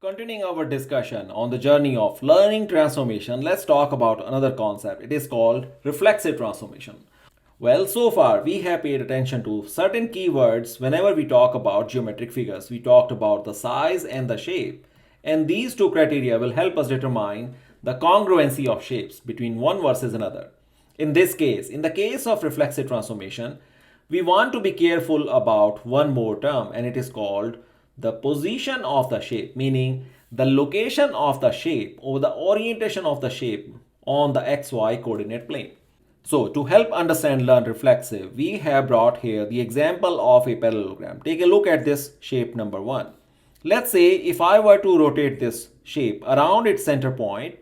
Continuing our discussion on the journey of learning transformation, let's talk about another concept. It is called reflexive transformation. Well, so far we have paid attention to certain keywords whenever we talk about geometric figures. We talked about the size and the shape, and these two criteria will help us determine the congruency of shapes between one versus another. In this case, in the case of reflexive transformation, we want to be careful about one more term, and it is called the position of the shape, meaning the location of the shape or the orientation of the shape on the xy coordinate plane. So to help understand learn reflexive, we have brought here the example of a parallelogram. Take a look at this shape number 1. Let's say if I were to rotate this shape around its center point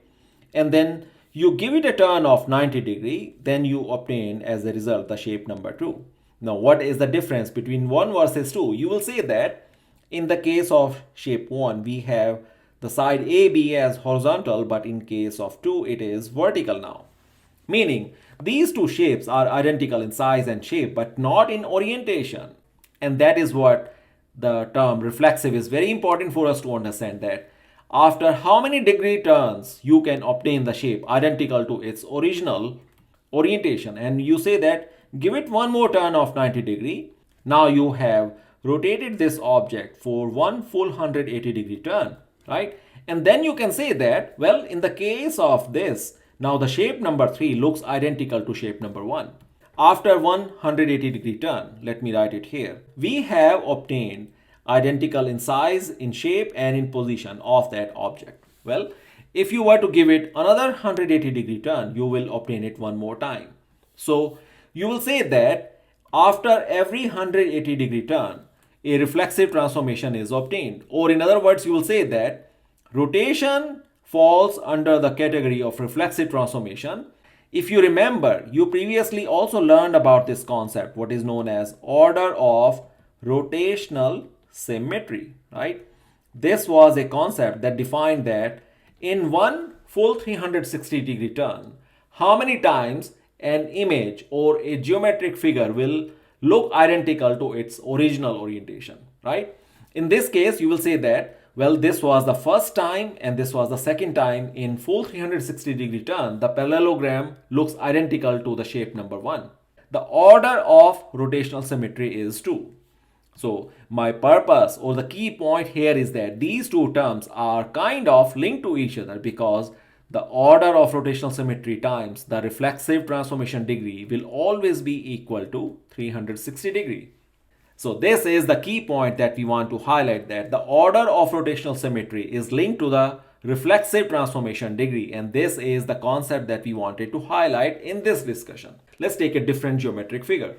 and then you give it a turn of 90 degree, then you obtain as a result the shape number 2. Now what is the difference between 1 versus 2? You will say that in the case of shape 1, we have the side AB as horizontal, but in case of 2, it is vertical now. Meaning, these two shapes are identical in size and shape, but not in orientation. And that is what the term reflexive is very important for us to understand, that after how many degree turns you can obtain the shape identical to its original orientation. And you say that give it one more turn of 90 degree. Now you have rotated this object for one full 180 degree turn, right? And then you can say that, well, in the case of this, now the shape number 3 looks identical to shape number 1. After 180 degree turn, let me write it here, we have obtained identical in size, in shape, and in position of that object. Well, if you were to give it another 180 degree turn, you will obtain it one more time. So you will say that after every 180 degree turn, a reflexive transformation is obtained. Or in other words, you will say that rotation falls under the category of reflexive transformation. If you remember, you previously also learned about this concept, what is known as order of rotational symmetry, right? This was a concept that defined that in one full 360 degree turn, how many times an image or a geometric figure will look identical to its original orientation, right? In this case, you will say that, well, this was the first time and this was the second time in full 360 degree turn, the parallelogram looks identical to the shape number 1. The order of rotational symmetry is 2. So my purpose or the key point here is that these two terms are kind of linked to each other because the order of rotational symmetry times the reflexive transformation degree will always be equal to 360 degree. So this is the key point that we want to highlight, that the order of rotational symmetry is linked to the reflexive transformation degree, and this is the concept that we wanted to highlight in this discussion. Let's take a different geometric figure.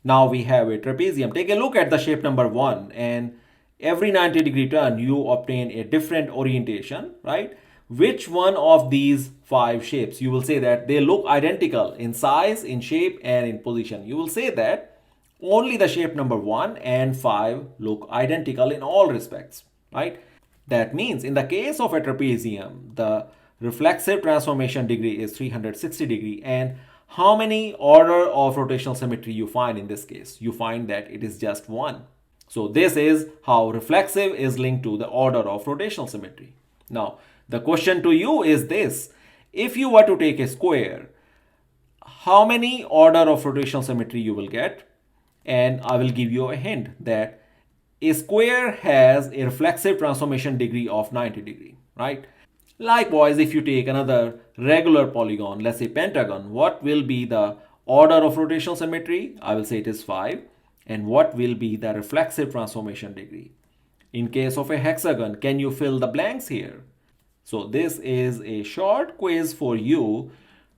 Now we have a trapezium. Take a look at the shape number 1, and every 90 degree turn you obtain a different orientation, right? Which one of these 5 shapes, you will say that they look identical in size, in shape, and in position. You will say that only the shape number 1 and 5 look identical in all respects, right? That means in the case of a trapezium, the reflexive transformation degree is 360 degree. And how many order of rotational symmetry you find in this case? You find that it is just 1. So this is how reflexive is linked to the order of rotational symmetry. Now, the question to you is this: if you were to take a square, how many order of rotational symmetry you will get? And I will give you a hint that a square has a reflexive transformation degree of 90 degree, right? Likewise, if you take another regular polygon, let's say pentagon, what will be the order of rotational symmetry? I will say it is 5. And what will be the reflexive transformation degree? In case of a hexagon, can you fill the blanks here? So this is a short quiz for you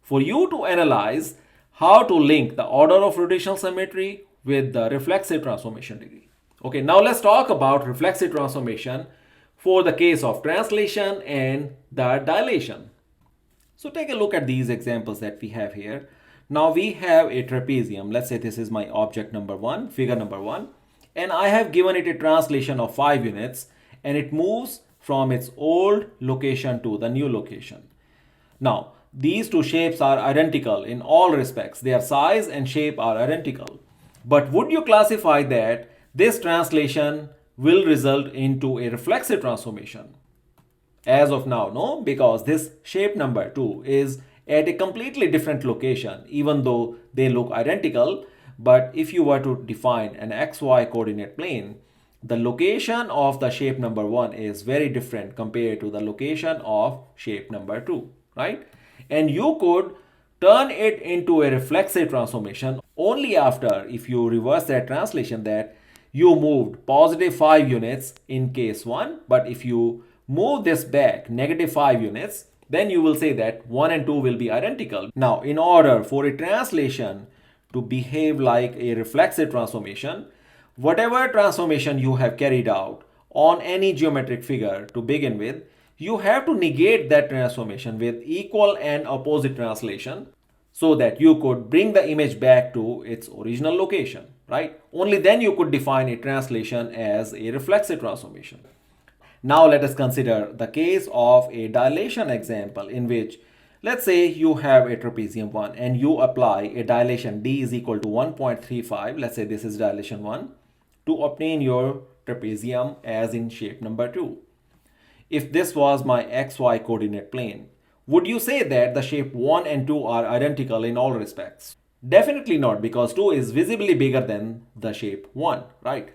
to analyze how to link the order of rotational symmetry with the reflexive transformation degree. Okay, now let's talk about reflexive transformation for the case of translation and the dilation. So take a look at these examples that we have here. Now we have a trapezium. Let's say this is my object number 1, figure number 1, and I have given it a translation of 5 units, and it moves from its old location to the new location. Now, these two shapes are identical in all respects. Their size and shape are identical. But would you classify that this translation will result into a reflexive transformation. As of now, no, because this shape number 2 is at a completely different location, even though they look identical. But if you were to define an xy coordinate plane, the location of the shape number 1 is very different compared to the location of shape number 2, right? And you could turn it into a reflexive transformation only after, if you reverse that translation, that you moved positive 5 units in case 1, but if you move this back negative 5 units, then you will say that 1 and 2 will be identical. Now, in order for a translation to behave like a reflexive transformation, whatever transformation you have carried out on any geometric figure to begin with, you have to negate that transformation with equal and opposite translation so that you could bring the image back to its original location, right? Only then you could define a translation as a reflexive transformation. Now let us consider the case of a dilation example in which, let's say you have a trapezium 1 and you apply a dilation d is equal to 1.35, let's say this is dilation 1, to obtain your trapezium as in shape number 2. If this was my xy coordinate plane, would you say that the shape 1 and 2 are identical in all respects? Definitely not, because 2 is visibly bigger than the shape 1, right?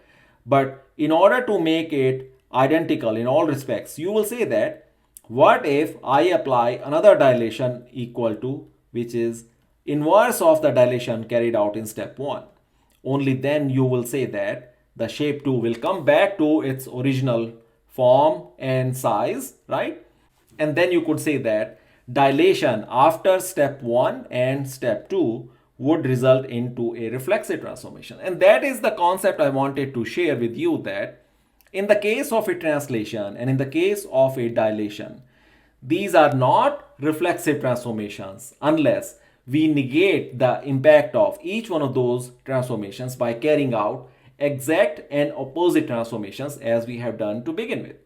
But in order to make it identical in all respects, you will say that what if I apply another dilation equal to, which is inverse of the dilation carried out in step 1? Only then you will say that the shape 2 will come back to its original form and size, right? And then you could say that dilation after step 1 and step 2 would result into a reflexive transformation. And that is the concept I wanted to share with you, that in the case of a translation and in the case of a dilation, these are not reflexive transformations unless we negate the impact of each one of those transformations by carrying out exact and opposite transformations as we have done to begin with.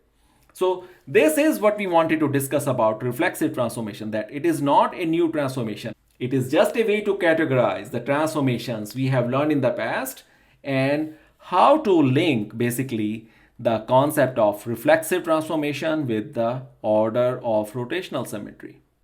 So this is what we wanted to discuss about reflexive transformation, that it is not a new transformation. It is just a way to categorize the transformations we have learned in the past and how to link basically the concept of reflexive transformation with the order of rotational symmetry.